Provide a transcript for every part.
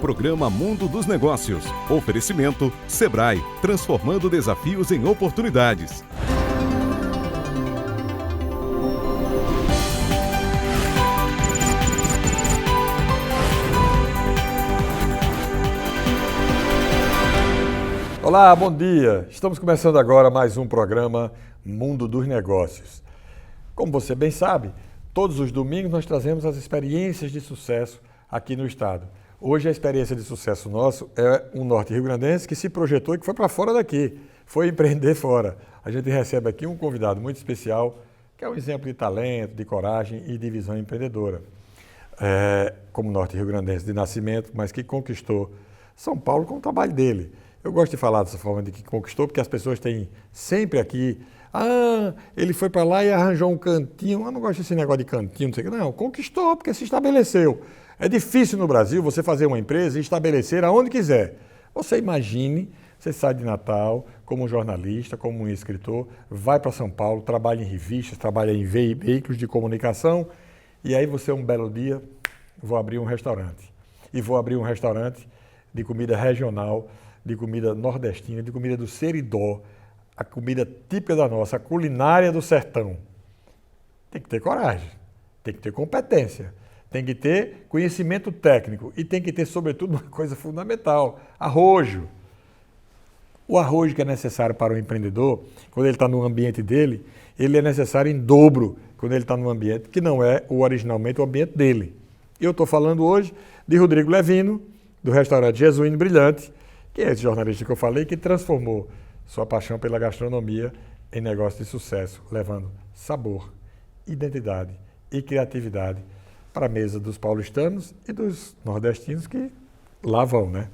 Programa Mundo dos Negócios. Oferecimento Sebrae, transformando desafios em oportunidades. Olá, bom dia! Estamos começando agora mais um programa Mundo dos Negócios. Como você bem sabe, todos os domingos nós trazemos as experiências de sucesso aqui no estado. Hoje a experiência de sucesso nosso é um norte rio-grandense que se projetou e que foi para fora daqui, foi empreender fora. A gente recebe aqui um convidado muito especial, que é um exemplo de talento, de coragem e de visão empreendedora. Como norte rio-grandense de nascimento, mas que conquistou São Paulo com o trabalho dele. Eu gosto de falar dessa forma de que conquistou, porque as pessoas têm sempre aqui, ele foi para lá e arranjou um cantinho. Eu não gosto desse negócio de cantinho, não sei o que. Não, conquistou porque se estabeleceu. É difícil no Brasil você fazer uma empresa e estabelecer aonde quiser. Você imagine, você sai de Natal como um jornalista, como um escritor, vai para São Paulo, trabalha em revistas, trabalha em veículos de comunicação, e aí você um belo dia, vou abrir um restaurante. E vou abrir um restaurante de comida regional, de comida nordestina, de comida do Seridó, a comida típica da nossa, a culinária do sertão. Tem que ter coragem, tem que ter competência, tem que ter conhecimento técnico e tem que ter, sobretudo, uma coisa fundamental, arrojo. O arrojo que é necessário para o empreendedor, quando ele está no ambiente dele, ele é necessário em dobro quando ele está num ambiente que não é originalmente o ambiente dele. Eu estou falando hoje de Rodrigo Levino, do restaurante Jesuíno Brilhante, que é esse jornalista que eu falei, que transformou sua paixão pela gastronomia em negócio de sucesso, levando sabor, identidade e criatividade para a mesa dos paulistanos e dos nordestinos que lá vão, né?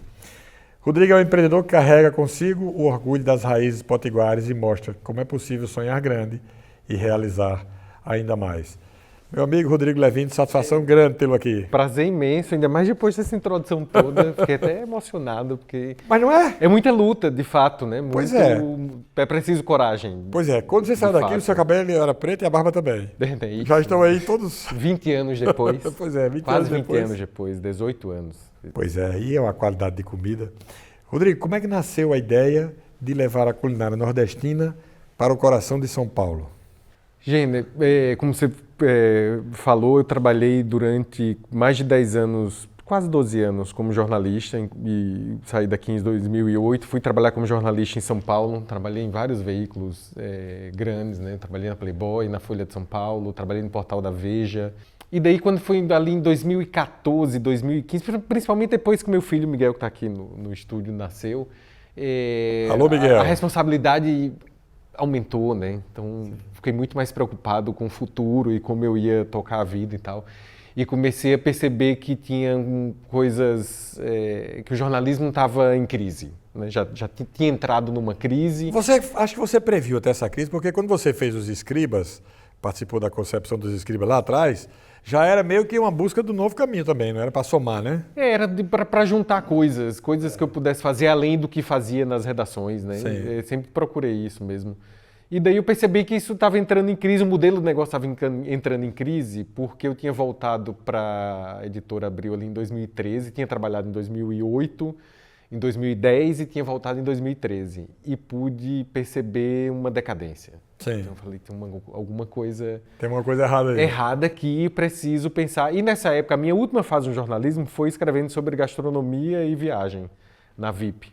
Rodrigo é um empreendedor que carrega consigo o orgulho das raízes potiguares e mostra como é possível sonhar grande e realizar ainda mais. Meu amigo Rodrigo Levino, satisfação grande tê-lo aqui. Prazer imenso, ainda mais depois dessa introdução toda, fiquei até emocionado, porque... Mas não é? É muita luta, de fato, né? Pois é. É preciso coragem. Pois é, quando você saiu daqui, o seu cabelo era preto e a barba também. Já estão aí todos... 20 anos depois. Pois é, 20 quase anos 20 depois. anos depois, 18 anos. Pois é, aí é uma qualidade de comida. Rodrigo, como é que nasceu a ideia de levar a culinária nordestina para o coração de São Paulo? Gente, como você falou, eu trabalhei durante mais de 10 anos, quase 12 anos como jornalista e saí daqui em 2008, fui trabalhar como jornalista em São Paulo, trabalhei em vários veículos grandes, né? Trabalhei na Playboy, na Folha de São Paulo, trabalhei no Portal da Veja. E daí quando foi ali em 2014, 2015, principalmente depois que meu filho Miguel, que está aqui no estúdio, nasceu, Alô, Miguel. A responsabilidade aumentou, né? Então fiquei muito mais preocupado com o futuro e como eu ia tocar a vida e tal. E comecei a perceber que tinha coisas, que o jornalismo estava em crise, né? Já tinha entrado numa crise. Acho que você previu até essa crise, porque quando você fez os Escribas, participou da concepção dos Escribas lá atrás, já era meio que uma busca do novo caminho também, não era para somar, né? Era para juntar coisas que eu pudesse fazer além do que fazia nas redações, né? Eu sempre procurei isso mesmo. E daí eu percebi que isso estava entrando em crise, o modelo do negócio estava entrando em crise, porque eu tinha voltado para a Editora Abril ali em 2013, tinha trabalhado em 2008, em 2010 e tinha voltado em 2013. E pude perceber uma decadência. Sim. Então eu falei, tem alguma coisa... Tem uma coisa errada aí. Errada aqui, preciso pensar. E nessa época, a minha última fase no jornalismo foi escrevendo sobre gastronomia e viagem, na VIP.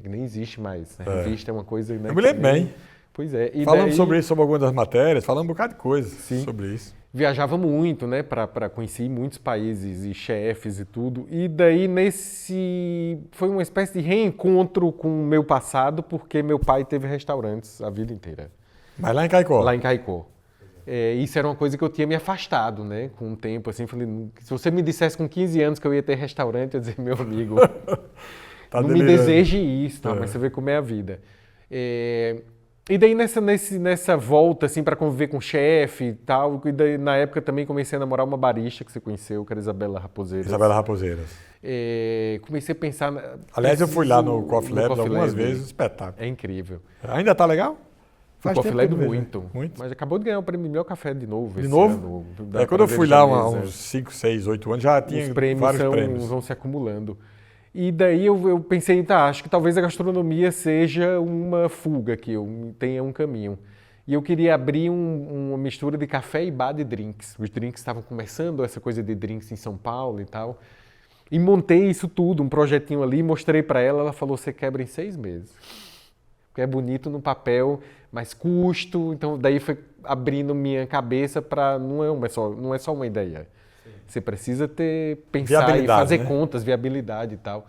Que nem existe mais. A revista é uma coisa... Né, eu me lembro bem. Pois é. E falamos daí... sobre isso, sobre algumas das matérias, falamos um bocado de coisa sobre isso. Viajava muito, né, para conhecer muitos países e chefes e tudo. E daí foi uma espécie de reencontro com o meu passado, porque meu pai teve restaurantes a vida inteira. Mas lá em Caicó? Lá em Caicó. Isso era uma coisa que eu tinha me afastado, né, com o tempo. Assim, falei, se você me dissesse com 15 anos que eu ia ter restaurante, eu ia dizer, meu amigo, tá não me deseje isso, tá? Mas você vê como é a vida. E daí nessa volta assim para conviver com o chefe e tal, e daí, na época também comecei a namorar uma barista que você conheceu, que era Isabela Raposeiras. Isabela Raposeiras. Comecei a pensar... Aliás, eu fui lá no Coffee Lab algumas vezes, espetáculo. É incrível. Ainda tá legal? Faz o tempo Coffee que eu Lab não vejo. muito. Muito? Mas acabou de ganhar o prêmio de melhor café de novo. De esse novo? ano, da Quando eu fui Pradeira lá há Japonesa. uns 5, 6, 8 anos, já tinha Os prêmios vários prêmios. vão se acumulando. E daí eu pensei, acho que talvez a gastronomia seja uma fuga aqui, tenha um caminho. E eu queria abrir uma mistura de café e bar de drinks. Os drinks estavam começando, essa coisa de drinks em São Paulo e tal. E montei isso tudo, um projetinho ali, mostrei para ela, ela falou, você quebra em 6 meses. Porque é bonito no papel, mas custo, então daí foi abrindo minha cabeça para não é só uma ideia. Sim. Você precisa pensar e fazer contas, viabilidade e tal.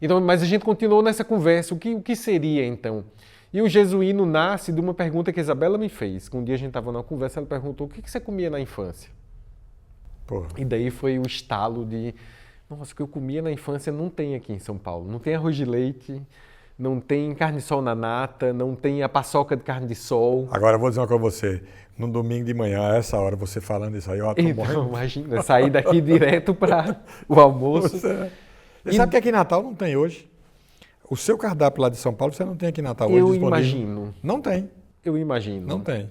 Então, mas a gente continuou nessa conversa, o que seria então? E o Jesuíno nasce de uma pergunta que a Isabela me fez, que um dia a gente estava numa conversa, ela perguntou, o que você comia na infância? Porra. E daí foi o estalo de, nossa, o que eu comia na infância não tem aqui em São Paulo, não tem arroz de leite, não tem carne de sol na nata, não tem a paçoca de carne de sol. Agora eu vou dizer uma coisa pra você. No domingo de manhã, a essa hora, você falando isso aí, eu tô morrendo. Então, imagina, sair daqui direto para o almoço. Você sabe que aqui em Natal não tem hoje? O seu cardápio lá de São Paulo, você não tem aqui em Natal hoje disponível? Eu imagino. Não tem. Eu imagino. Não tem.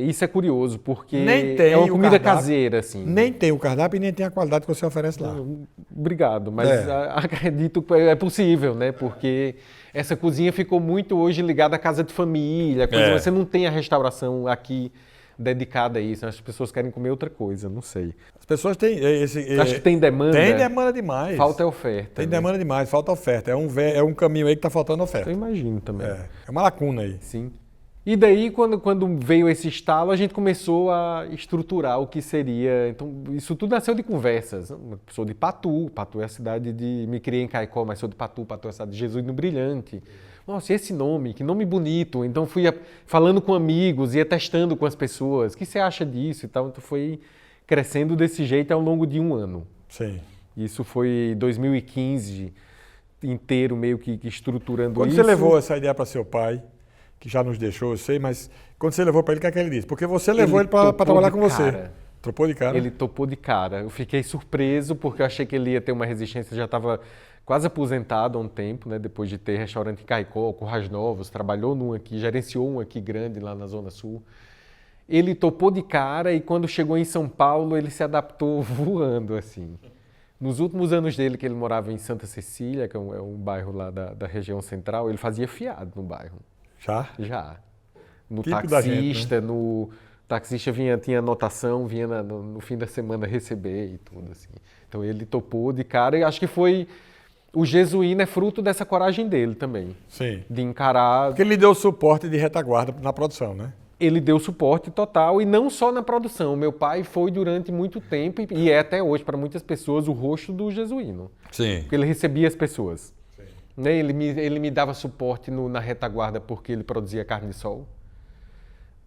Isso é curioso, porque nem tem é uma comida cardápio, caseira, assim. Nem tem o cardápio e nem tem a qualidade que você oferece lá. Obrigado, mas acredito que é possível, né? Porque essa cozinha ficou muito hoje ligada à casa de família, você não tem a restauração aqui dedicada a isso. As pessoas querem comer outra coisa, não sei. As pessoas têm Acho que tem demanda. Tem demanda demais. Falta oferta. Tem demanda demais, falta oferta. É um caminho aí que está faltando oferta. Eu imagino também. É uma lacuna aí. Sim. E daí, quando veio esse estalo, a gente começou a estruturar o que seria. Então, isso tudo nasceu de conversas. Eu sou de Patu é a cidade de... Me criei em Caicó, mas sou de Patu é a cidade de Jesus no Brilhante. Nossa, e esse nome? Que nome bonito. Então, fui falando com amigos, ia testando com as pessoas. O que você acha disso e tal? Então, foi crescendo desse jeito ao longo de um ano. Sim. Isso foi 2015 inteiro, meio que estruturando Quando isso. você levou essa ideia para seu pai, que já nos deixou, eu sei, mas quando você levou para ele, o que é que ele disse? Porque você levou ele para trabalhar com você. Topou de cara? Ele topou de cara. Eu fiquei surpreso porque eu achei que ele ia ter uma resistência, já estava quase aposentado há um tempo, né? Depois de ter restaurante em Caicó, Currais Novos, trabalhou num aqui, gerenciou um aqui grande lá na Zona Sul. Ele topou de cara e quando chegou em São Paulo, ele se adaptou voando, assim. Nos últimos anos dele, que ele morava em Santa Cecília, que é um bairro lá da região central, ele fazia fiado no bairro. Já. No tipo taxista, gente, né? no taxista tinha anotação, vinha no fim da semana receber e tudo assim. Então ele topou de cara e acho que foi... O Jesuíno é fruto dessa coragem dele também. Sim. De encarar... Porque ele deu suporte de retaguarda na produção, né? Ele deu suporte total e não só na produção. Meu pai foi durante muito tempo e é até hoje para muitas pessoas o rosto do Jesuíno. Sim. Porque ele recebia as pessoas. Né? Ele me dava suporte na retaguarda porque ele produzia carne de sol,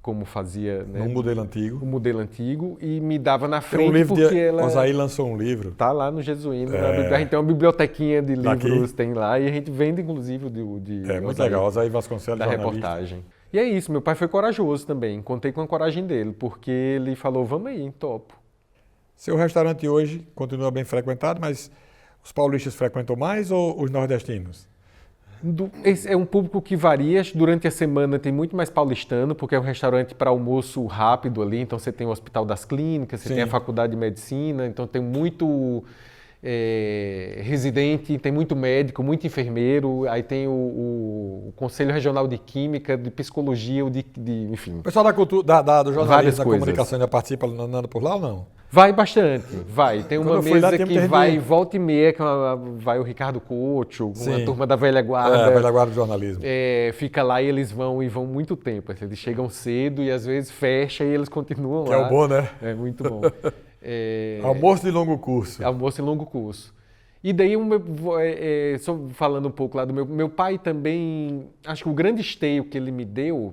como fazia... Né? Um modelo antigo. Um modelo antigo, e me dava na frente tem um livro porque ela... Osaí lançou um livro. Tá lá no Jesuíno. A gente tem uma bibliotequinha de livros, Daqui. tem lá, e a gente vende inclusive de muito Osaí, legal, Osaí Vasconcelos, da reportagem. E é isso, meu pai foi corajoso também, contei com a coragem dele, porque ele falou, vamos aí, topo. Seu restaurante hoje continua bem frequentado, mas os paulistas frequentam mais ou os nordestinos? Esse é um público que varia. Durante a semana tem muito mais paulistano, porque é um restaurante para almoço rápido ali. Então você tem o Hospital das Clínicas, você tem a Faculdade de Medicina, então tem muito residente, tem muito médico, muito enfermeiro, aí tem o Conselho Regional de Química, de Psicologia, enfim. O pessoal da cultura, do jornalismo, da coisas. comunicação ainda participa andando por lá ou não? Vai bastante, vai. Tem uma mesa que vai volta e meia, que vai o Ricardo Couto, uma turma da velha guarda. A velha guarda do jornalismo. Fica lá e eles vão muito tempo. Eles chegam cedo e às vezes fecha e eles continuam que lá. É o bom, né? É muito bom. Almoço de longo curso. Almoço de longo curso. E daí, só falando um pouco lá do meu pai também, acho que o grande esteio que ele me deu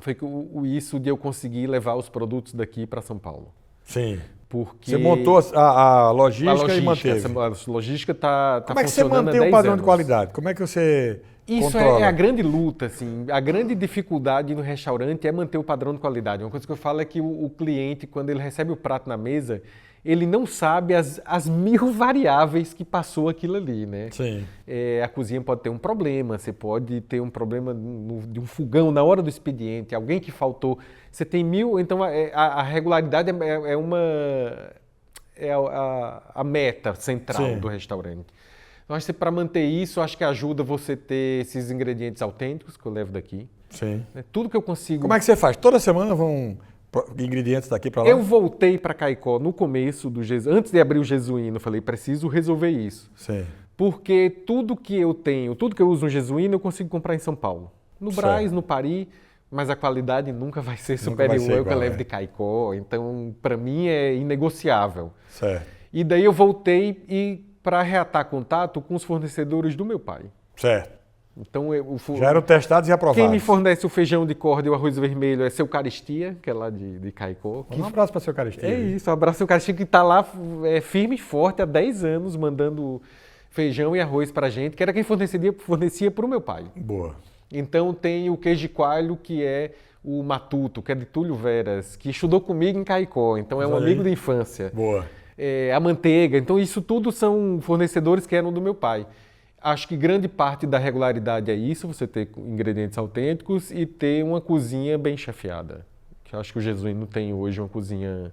foi isso de eu conseguir levar os produtos daqui para São Paulo. Sim. Porque você montou a logística e manteve. A logística está funcionando. Como é que você mantém o padrão de qualidade? Como é que você controla? Isso é a grande luta, assim. A grande dificuldade no restaurante é manter o padrão de qualidade. Uma coisa que eu falo é que o cliente, quando ele recebe o prato na mesa, ele não sabe as 1000 variáveis que passou aquilo ali, né? Sim. A cozinha pode ter um problema, você pode ter um problema de um fogão na hora do expediente, alguém que faltou. Você tem 1000, então a regularidade é a meta central Sim. do restaurante. Então, acho que para manter isso, acho que ajuda você ter esses ingredientes autênticos que eu levo daqui. Sim. Né? Tudo que eu consigo... Como é que você faz? Toda semana vão ingredientes daqui para lá? Eu voltei para Caicó no começo do Jesuíno, antes de abrir o Jesuíno, eu falei, preciso resolver isso. Sim. Porque tudo que eu tenho, tudo que eu uso no Jesuíno, eu consigo comprar em São Paulo. No Brás, no Paris, mas a qualidade nunca vai ser superior ao que eu levo de Caicó. Então, para mim, é inegociável. Certo. E daí eu voltei para reatar contato com os fornecedores do meu pai. Certo. Então, já eram testados e aprovados. Quem me fornece o feijão de corda e o arroz vermelho é Seu Caristia, que é lá de Caicó. Um abraço para Seu Caristia. É isso, um abraço Seu Caristia, que está lá firme e forte há 10 anos, mandando feijão e arroz para a gente, que era quem fornecia para o meu pai. Boa. Então tem o queijo de coalho, que é o Matuto, que é de Túlio Veras, que estudou comigo em Caicó, então é um amigo de infância. Boa. A manteiga, então isso tudo são fornecedores que eram do meu pai. Acho que grande parte da regularidade é isso, você ter ingredientes autênticos e ter uma cozinha bem chefiada. Eu acho que o Jesuíno tem hoje uma cozinha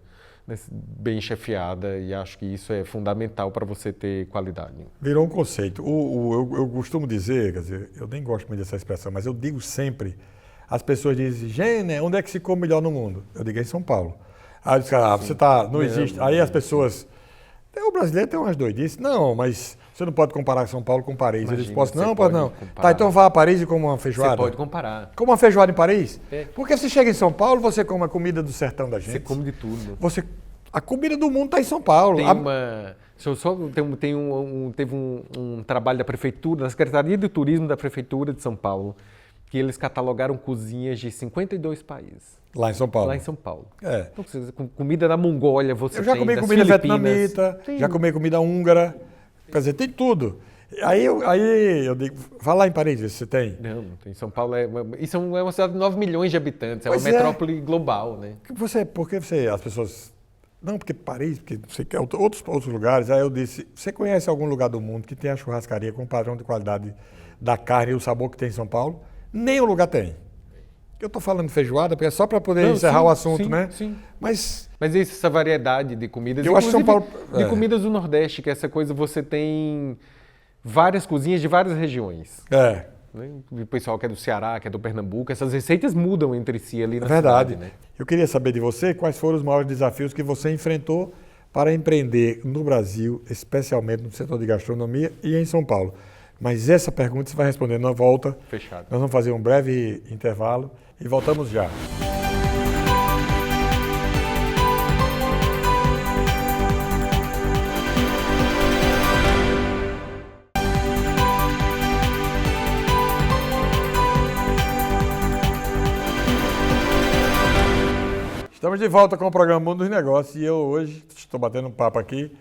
bem chefiada e acho que isso é fundamental para você ter qualidade. Virou um conceito. Eu costumo dizer, quer dizer, eu nem gosto muito dessa expressão, mas eu digo sempre, as pessoas dizem, Gênia, onde é que se come melhor no mundo? Eu digo, em São Paulo. Aí eu disse, você tá, não existe. Aí as pessoas, o brasileiro tem umas doidices. Não, mas você não pode comparar São Paulo com Paris. Imagina, Eles possam, não, pode não. comparar. Tá, então vá a Paris e coma uma feijoada. Você pode comparar. Como uma feijoada em Paris? É. Porque você chega em São Paulo, você come a comida do sertão da gente. Você come de tudo. A comida do mundo está em São Paulo. Teve um trabalho da prefeitura, da Secretaria de Turismo da Prefeitura de São Paulo, que eles catalogaram cozinhas de 52 países. Lá em São Paulo? Lá em São Paulo. É. Então, com comida da Mongólia, você Eu já tem, comi das comida Filipinas. vietnamita, já comi comida húngara, quer dizer, tem tudo. Aí eu digo, vai lá em Paris, você tem. Não tem. São Paulo isso é uma cidade de 9 milhões de habitantes, Pois é uma metrópole global, né? As pessoas... Não, porque Paris, porque você quer outros lugares. Aí eu disse, você conhece algum lugar do mundo que tem a churrascaria com padrão de qualidade da carne e o sabor que tem em São Paulo? Nenhum lugar tem. Eu estou falando feijoada, porque é só para poder encerrar o assunto, né? Sim. Mas essa variedade de comidas, eu acho que São Paulo... de comidas do Nordeste, que essa coisa você tem várias cozinhas de várias regiões. É. Né? O pessoal que é do Ceará, que é do Pernambuco, essas receitas mudam entre si ali na verdade. cidade, né? Eu queria saber de você quais foram os maiores desafios que você enfrentou para empreender no Brasil, especialmente no setor de gastronomia e em São Paulo. Mas essa pergunta você vai responder na volta. Fechado. Nós vamos fazer um breve intervalo e voltamos já. Estamos de volta com o programa Mundo dos Negócios e eu hoje estou batendo um papo aqui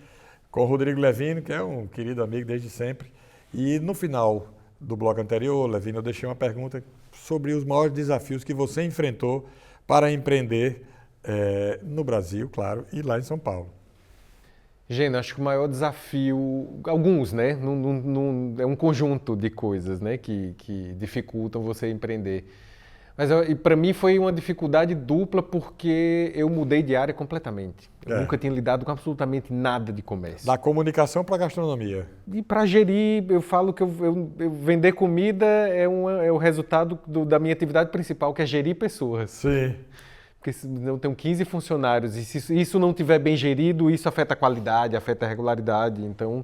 com o Rodrigo Levino, que é um querido amigo desde sempre. E no final do bloco anterior, Levino, eu deixei uma pergunta sobre os maiores desafios que você enfrentou para empreender no Brasil, claro, e lá em São Paulo. Gente, acho que o maior desafio, alguns, né? É um conjunto de coisas, né, que dificultam você empreender. Mas para mim foi uma dificuldade dupla porque eu mudei de área completamente. Eu nunca tinha lidado com absolutamente nada de comércio. Da comunicação para a gastronomia. E para gerir, eu falo que eu vender comida é o resultado da minha atividade principal, que é gerir pessoas. Sim. Porque eu tenho 15 funcionários e se isso não estiver bem gerido, isso afeta a qualidade, afeta a regularidade. Então...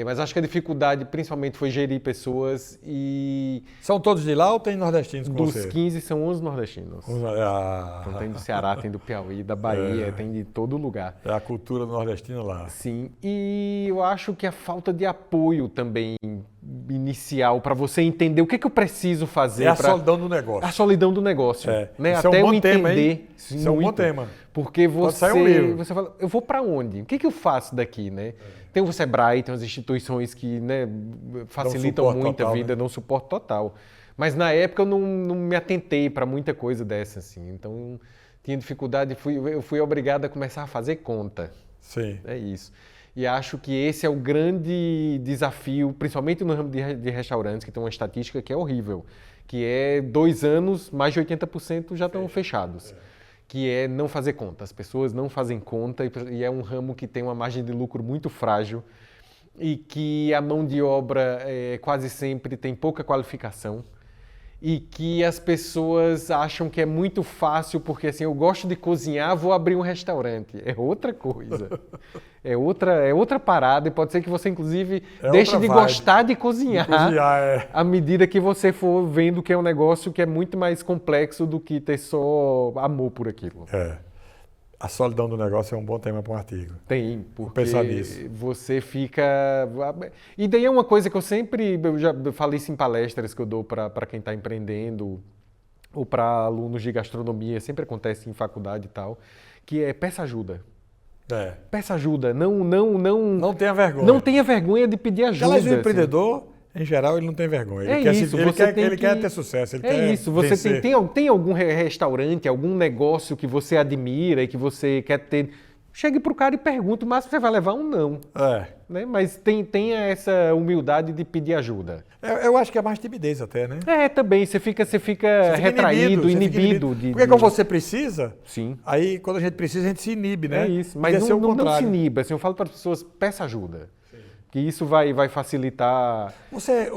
mas acho que a dificuldade principalmente foi gerir pessoas e... São todos de lá ou tem nordestinos com você? Dos 15 são 11 nordestinos. Então tem do Ceará, tem do Piauí, da Bahia, tem de todo lugar. É a cultura nordestina lá. Sim, e eu acho que a falta de apoio também inicial para você entender o que eu preciso fazer. É a solidão do negócio. A solidão do negócio. Né? Isso até é um bom eu tema, entender. hein? Isso é um bom tema. Porque Pode sair um livro. você fala, eu vou para onde? O que eu faço daqui, né? Tem o Sebrae, tem as instituições que, né, facilitam muito a vida, dão suporte total. Mas na época eu não me atentei para muita coisa dessa, assim. Então tinha dificuldade, eu fui obrigado a começar a fazer conta. Sim. É isso. E acho que esse é o grande desafio, principalmente no ramo de restaurantes, que tem uma estatística que é horrível, que é 2 anos, mais de 80% já estão fechados. Que é não fazer conta. As pessoas não fazem conta e é um ramo que tem uma margem de lucro muito frágil e que a mão de obra quase sempre tem pouca qualificação e que as pessoas acham que é muito fácil porque assim, eu gosto de cozinhar, vou abrir um restaurante. É outra coisa. É outra parada e pode ser que você, inclusive, deixe de gostar de cozinhar à medida que você for vendo que é um negócio que é muito mais complexo do que ter só amor por aquilo. A solidão do negócio é um bom tema para um artigo. Tem, porque pensar nisso. Você fica... E daí é uma coisa que eu já falei isso em palestras que eu dou para quem está empreendendo ou para alunos de gastronomia, sempre acontece em faculdade e tal, que é peça ajuda. Peça ajuda, não tenha vergonha. Não tenha vergonha de pedir ajuda. O empreendedor, em geral, ele não tem vergonha. Ele quer ter sucesso, ele quer isso. Você vencer. tem algum restaurante, algum negócio que você admira e que você quer ter... Chegue pro cara e pergunte, mas você vai levar um não. Né? Mas tenha essa humildade de pedir ajuda. Eu acho que é mais timidez até, né? Também. Você fica retraído, inibido. Porque quando você precisa, sim. Aí quando a gente precisa, a gente se inibe, né? É isso. Mas não se iniba. Assim, eu falo para as pessoas, peça ajuda. Sim. Que isso vai facilitar.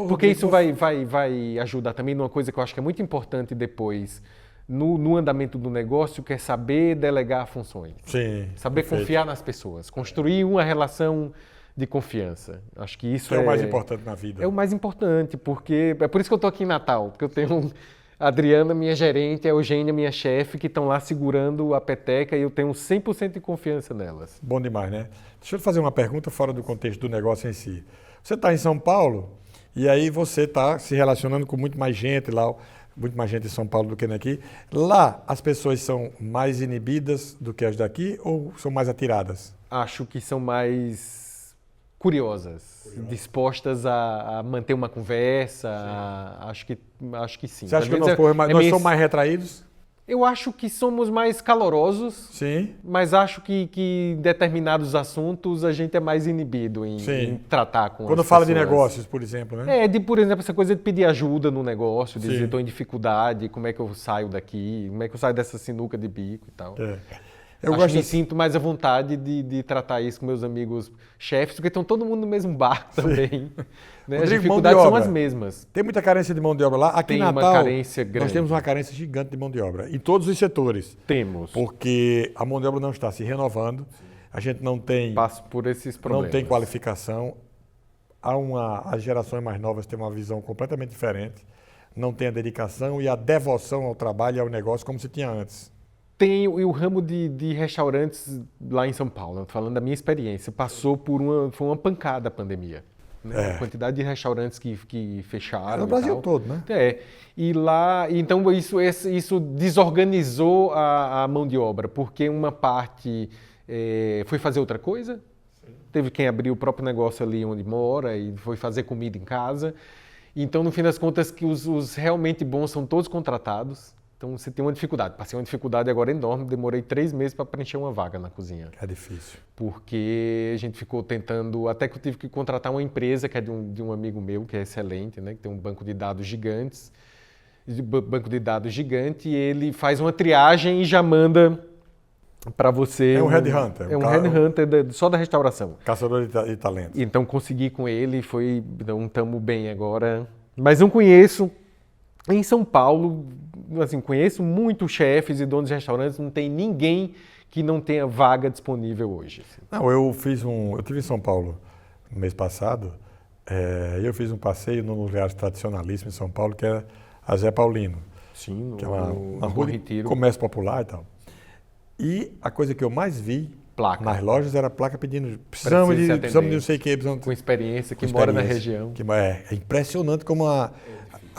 Porque isso vai ajudar também numa coisa que eu acho que é muito importante depois. No andamento do negócio, que é saber delegar funções. Sim, saber confiar nas pessoas. Construir uma relação de confiança. Acho que isso é o mais importante na vida. É o mais importante, porque... É por isso que eu estou aqui em Natal, porque eu tenho a Adriana, minha gerente, a Eugênia, minha chefe, que estão lá segurando a peteca e eu tenho 100% de confiança nelas. Bom demais, né? Deixa eu te fazer uma pergunta fora do contexto do negócio em si. Você está em São Paulo e aí você está se relacionando com muito mais gente lá, muito mais gente em São Paulo do que aqui. Lá, as pessoas são mais inibidas do que as daqui ou são mais atiradas? Acho que são mais curiosas. Dispostas a manter uma conversa. Acho que sim. Você acha que nós somos mais retraídos? Eu acho que somos mais calorosos, sim. Mas acho que em determinados assuntos a gente é mais inibido em tratar com Quando fala de negócios, por exemplo, né? Por exemplo, essa coisa de pedir ajuda no negócio, dizer estou em dificuldade, como é que eu saio daqui, como é que eu saio dessa sinuca de bico e tal. Eu me sinto mais à vontade de tratar isso com meus amigos chefes, porque estão todo mundo no mesmo barco também. Né? As dificuldades são as mesmas. Tem muita carência de mão de obra lá. Aqui em Natal, uma carência grande. Nós temos uma carência gigante de mão de obra, em todos os setores. Temos. Porque a mão de obra não está se renovando, a gente não tem... Passa por esses problemas. Não tem qualificação. As gerações mais novas têm uma visão completamente diferente, não tem a dedicação e a devoção ao trabalho e ao negócio como se tinha antes. Tem o ramo de restaurantes lá em São Paulo, falando da minha experiência, passou por foi uma pancada a pandemia. Né? A quantidade de restaurantes que fecharam. No Brasil todo, né? E lá, então isso desorganizou a mão de obra, porque uma parte foi fazer outra coisa, teve quem abriu o próprio negócio ali onde mora e foi fazer comida em casa. Então, no fim das contas, que os realmente bons são todos contratados. Então você tem uma dificuldade. Passei uma dificuldade agora enorme, demorei 3 meses para preencher uma vaga na cozinha. É difícil. Porque a gente ficou tentando, até que eu tive que contratar uma empresa que é de um amigo meu, que é excelente, né? Que tem um banco de dados gigantes. E ele faz uma triagem e já manda para você... É um headhunter. É um headhunter só da restauração. Caçador de talentos. Então consegui com ele, então estamos bem agora. Mas não conheço... Em São Paulo, assim, conheço muitos chefes e donos de restaurantes, não tem ninguém que não tenha vaga disponível hoje. Assim. Não, eu estive em São Paulo no mês passado, eu fiz um passeio num lugar tradicionalíssimo em São Paulo, que é a Zé Paulino. Sim, que é uma rua de comércio popular e tal. E a coisa que eu mais vi nas lojas era placa pedindo, precisamos de não sei o que. Com experiência, que mora na região. É impressionante como há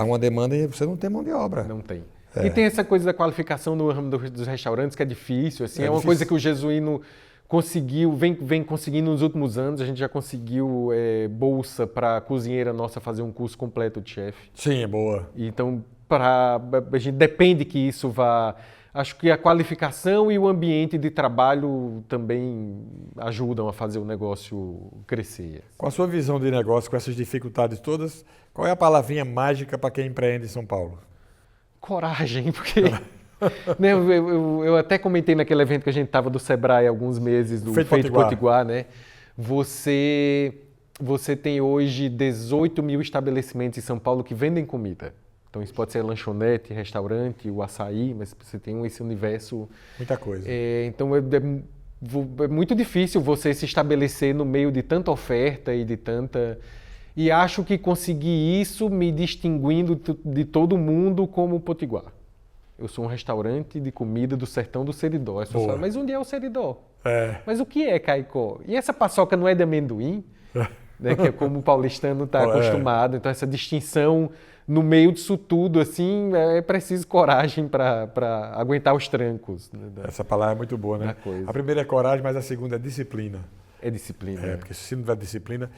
uma demanda e você não tem mão de obra. Não tem. E tem essa coisa da qualificação no ramo dos restaurantes que é difícil. Assim, é uma coisa que o Jesuíno conseguiu, vem conseguindo nos últimos anos. A gente já conseguiu bolsa para a cozinheira nossa fazer um curso completo de chefe. Sim, é boa. Então, a gente depende que isso vá Acho que a qualificação e o ambiente de trabalho também ajudam a fazer o negócio crescer. Com a sua visão de negócio, com essas dificuldades todas, qual é a palavrinha mágica para quem empreende em São Paulo? Coragem, porque né, eu até comentei naquele evento que a gente estava do Sebrae há alguns meses, do Feito Potiguar, né? Você tem hoje 18 mil estabelecimentos em São Paulo que vendem comida. Então isso pode ser lanchonete, restaurante, o açaí, mas você tem esse universo... Muita coisa. Então é muito difícil você se estabelecer no meio de tanta oferta e de tanta... E acho que consegui isso me distinguindo de todo mundo como Potiguar. Eu sou um restaurante de comida do sertão do Seridó. As pessoas falam, mas onde é o Seridó? Mas o que é Caicó? E essa paçoca não é de amendoim? Né, que é como o paulistano está acostumado. Então essa distinção no meio disso tudo, assim, é preciso coragem para aguentar os trancos. Né, essa palavra é muito boa, né? A primeira é coragem, mas a segunda é disciplina. É disciplina. Porque se não tiver disciplina...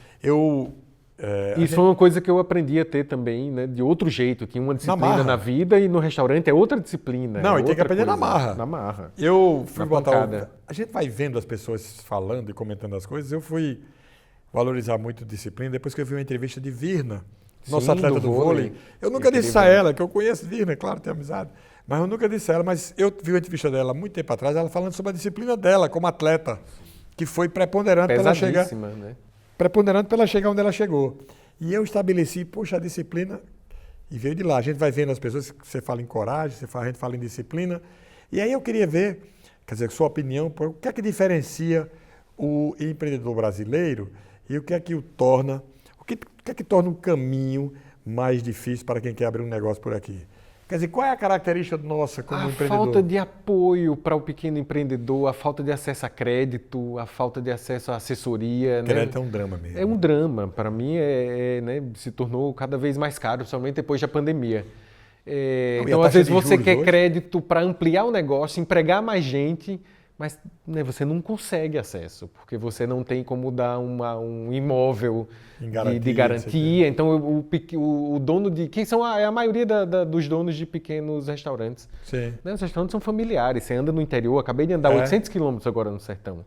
Isso foi uma coisa que eu aprendi a ter também, né? De outro jeito. Tinha uma disciplina na vida e no restaurante é outra disciplina. Não, e tem que aprender na marra. Na marra. Eu fui botar... A gente vai vendo as pessoas falando e comentando as coisas. Eu fui valorizar muito disciplina depois que eu vi uma entrevista de Virna, nossa atleta do vôlei. Eu nunca disse a ela, que eu conheço Virna, claro, tenho amizade. Mas eu nunca disse a ela, mas eu vi uma entrevista dela muito tempo atrás, ela falando sobre a disciplina dela como atleta, que foi preponderante para ela chegar... né? Preponderante para ela chegar onde ela chegou. E eu estabeleci, poxa, a disciplina, e veio de lá. A gente vai vendo as pessoas, você fala em coragem, a gente fala em disciplina. E aí eu queria ver, quer dizer, sua opinião, o que é que diferencia o empreendedor brasileiro e o que é que o torna, o que é que torna um caminho mais difícil para quem quer abrir um negócio por aqui? Quer dizer, qual é a característica nossa como empreendedor? A falta de apoio para o pequeno empreendedor, a falta de acesso a crédito, a falta de acesso à assessoria. Crédito é um drama mesmo. É um drama. Para mim, né, se tornou cada vez mais caro, principalmente depois da pandemia. Então, às vezes, você quer crédito para ampliar o negócio, empregar mais gente, mas né, você não consegue acesso, porque você não tem como dar um imóvel de garantia. Então, o dono de... Quem são a maioria dos donos de pequenos restaurantes? Sim. Né, os restaurantes são familiares. Você anda no interior, acabei de andar 800 quilômetros agora no sertão.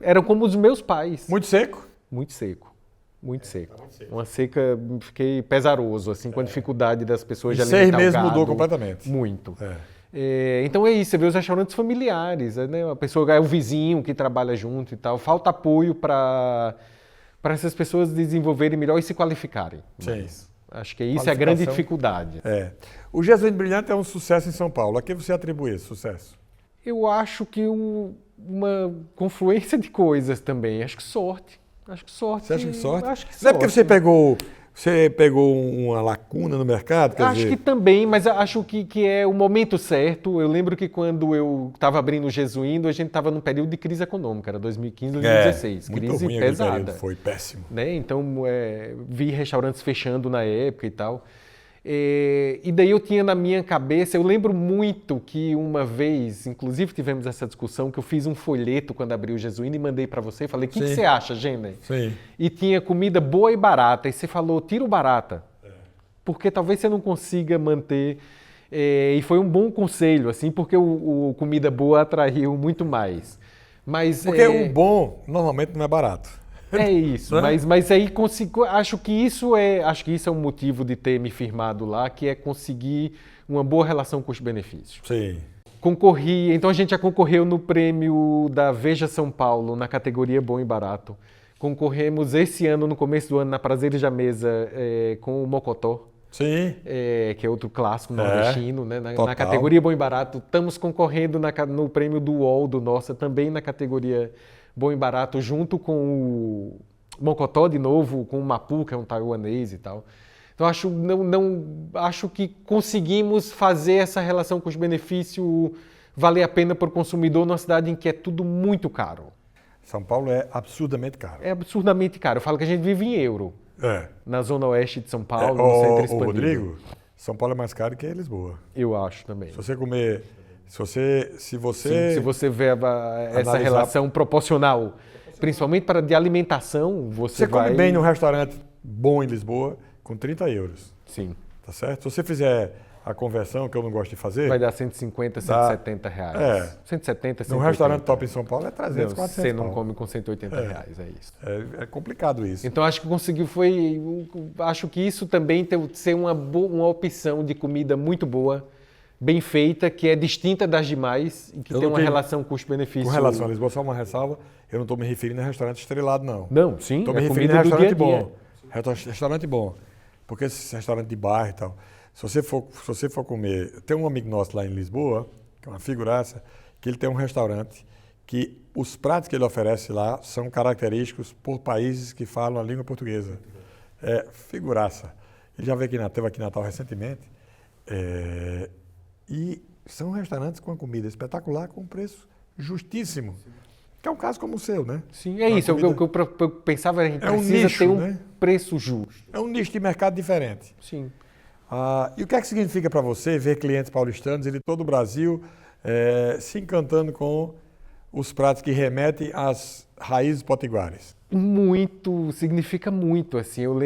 Eram como os meus pais. Muito seco? Muito seco. Muito seco. Uma seca, fiquei pesaroso, assim, com a dificuldade das pessoas de alimentar o gado. 6 meses mudou completamente. Muito. Então é isso, você vê os restaurantes familiares, né? A pessoa é o vizinho que trabalha junto e tal. Falta apoio para essas pessoas desenvolverem melhor e se qualificarem. Sim. Acho que isso é a grande dificuldade. O Jesuíno Brilhante é um sucesso em São Paulo. A que você atribui esse sucesso? Eu acho que uma confluência de coisas também. Acho que sorte. Você acha que sorte? Acho que sorte. Não é porque você pegou uma lacuna no mercado? Acho que também, mas acho que é o momento certo. Eu lembro que quando eu estava abrindo o Jesuíno, a gente estava num período de crise econômica, era 2015, 2016. Crise ruim pesada. Período, foi péssimo. Né? Então, vi restaurantes fechando na época e tal. E daí eu tinha na minha cabeça, eu lembro muito que uma vez, inclusive tivemos essa discussão, que eu fiz um folheto quando abri o Jesuíno e mandei para você, falei, o que você acha, Gêner? Sim. E tinha comida boa e barata, e você falou, tira o barata, porque talvez você não consiga manter, e foi um bom conselho, assim, porque o comida boa atraiu muito mais. Mas, porque o bom normalmente não é barato. É isso, mas aí acho que isso é um motivo de ter me firmado lá, que é conseguir uma boa relação custo-benefício. Sim. Então a gente já concorreu no prêmio da Veja São Paulo, na categoria Bom e Barato. Concorremos esse ano, no começo do ano, na Prazeres da Mesa, com o Mocotó. Sim. Que é outro clássico nordestino, né? Na categoria Bom e Barato. Estamos concorrendo no prêmio do UOL, do Nossa, também na categoria Bom e Barato, junto com o Mocotó de novo, com o Mapu, que é um taiwanês e tal. Então acho que conseguimos fazer essa relação custo-benefício valer a pena para o consumidor numa cidade em que é tudo muito caro. São Paulo é absurdamente caro. É absurdamente caro. Eu falo que a gente vive em euro. Na zona oeste de São Paulo, no centro expandido. Rodrigo, São Paulo é mais caro que Lisboa. Eu acho também. Se você comer... Se você vê essa relação proporcional, principalmente de alimentação, você come bem num restaurante bom em Lisboa com 30 euros. Sim. Tá certo? Se você fizer a conversão, que eu não gosto de fazer. Vai dar 150, 170 reais. 170, 180. Num restaurante top em São Paulo é 300, 400 Você não pau. come com 180 reais, é isso. É complicado isso. Então acho que acho que isso também ser uma opção de comida muito boa, bem feita, que é distinta das demais e que tem uma relação custo-benefício. Com relação a Lisboa, só uma ressalva, eu não estou me referindo a restaurante estrelado, não. Não, sim. Estou me referindo a restaurante bom. Restaurante bom. Porque esse restaurante de bairro e tal, se você for comer... Tem um amigo nosso lá em Lisboa, que é uma figuraça, que ele tem um restaurante que os pratos que ele oferece lá são característicos por países que falam a língua portuguesa. É figuraça. Ele já esteve aqui em Natal recentemente. E são restaurantes com a comida espetacular, com um preço justíssimo. Que é um caso como o seu, né? Sim, é isso. O que eu pensava, a gente precisa nicho, ter um né? preço justo. É um nicho de mercado diferente. Sim. E o que é que significa para você ver clientes paulistanos e de todo o Brasil se encantando com os pratos que remetem às raízes potiguares? Muito, significa muito, assim. Eu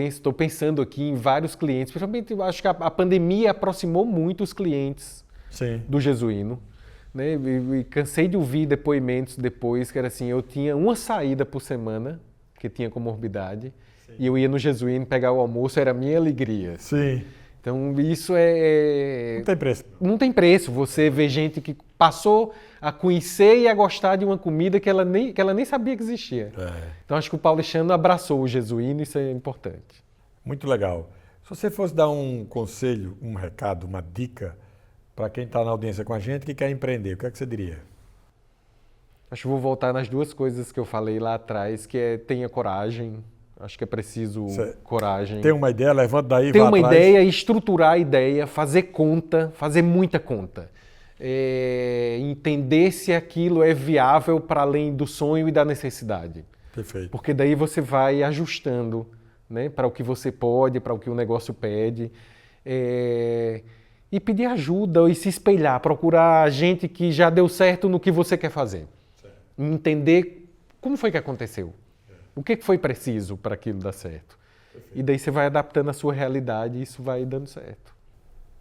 estou pensando aqui em vários clientes, principalmente eu acho que a pandemia aproximou muito os clientes do Jesuíno, né? E cansei de ouvir depoimentos depois que era assim, eu tinha uma saída por semana, que tinha comorbidade, e eu ia no Jesuíno pegar o almoço, era a minha alegria. Sim. Então isso Não tem preço. Não tem preço. Você vê gente que passou a conhecer e a gostar de uma comida que ela nem sabia que existia. Então acho que o paulistano abraçou o Jesuíno e isso é importante. Muito legal. Se você fosse dar um conselho, um recado, uma dica para quem está na audiência com a gente que quer empreender, o que é que você diria? Acho que vou voltar nas duas coisas que eu falei lá atrás, que é tenha coragem. Acho que é preciso coragem. Ter uma ideia, levanta daí e ter vá uma atrás. ideia, estruturar a ideia, fazer conta, fazer muita conta. Entender se aquilo é viável para além do sonho e da necessidade. Perfeito. Porque daí você vai ajustando, né, para o que você pode, para o que o negócio pede. E pedir ajuda e se espelhar, procurar gente que já deu certo no que você quer fazer. Certo. Entender como foi que aconteceu. O que foi preciso para aquilo dar certo. Perfeito. E daí você vai adaptando a sua realidade e isso vai dando certo.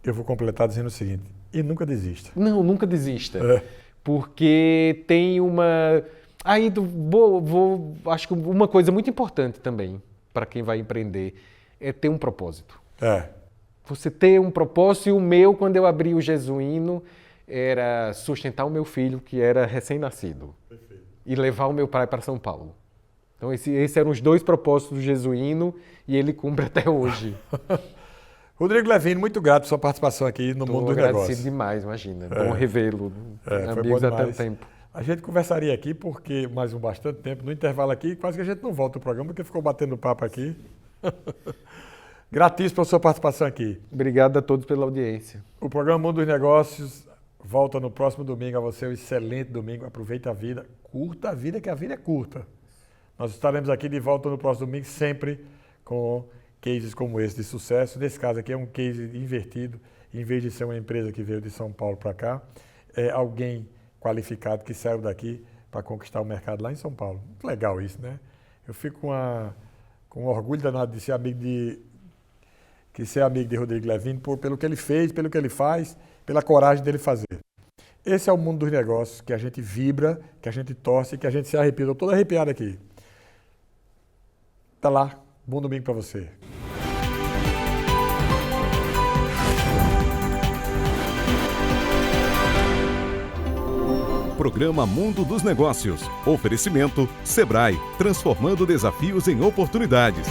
Eu vou completar dizendo o seguinte, e nunca desista. Não, nunca desista. Porque tem uma... Acho que uma coisa muito importante também para quem vai empreender é ter um propósito. Você ter um propósito, e o meu, quando eu abri o Jesuíno, era sustentar o meu filho, que era recém-nascido, e levar o meu pai para São Paulo. Então, esses eram os dois propósitos do Jesuíno, e ele cumpre até hoje. Rodrigo Levino, muito grato pela sua participação aqui no Mundo dos Negócios. Agradecido demais, imagina. Bom revê-lo. Amigos há tanto tempo. A gente conversaria aqui, porque mais bastante tempo, no intervalo aqui, quase que a gente não volta o programa, porque ficou batendo papo aqui. Gratíssimo pela sua participação aqui. Obrigado a todos pela audiência. O programa Mundo dos Negócios volta no próximo domingo. A você um excelente domingo. Aproveite a vida. Curta a vida, que a vida é curta. Nós estaremos aqui de volta no próximo domingo, sempre com cases como esse de sucesso. Nesse caso aqui é um case invertido. Em vez de ser uma empresa que veio de São Paulo para cá, é alguém qualificado que saiu daqui para conquistar o mercado lá em São Paulo. Muito legal isso, né? Eu fico com orgulho danado de ser amigo de Rodrigo Levino, pelo que ele fez, pelo que ele faz, pela coragem dele fazer. Esse é o mundo dos negócios, que a gente vibra, que a gente torce, que a gente se arrepia. Estou todo arrepiado aqui. Tá lá. Bom domingo para você. Programa Mundo dos Negócios. Oferecimento Sebrae, transformando desafios em oportunidades.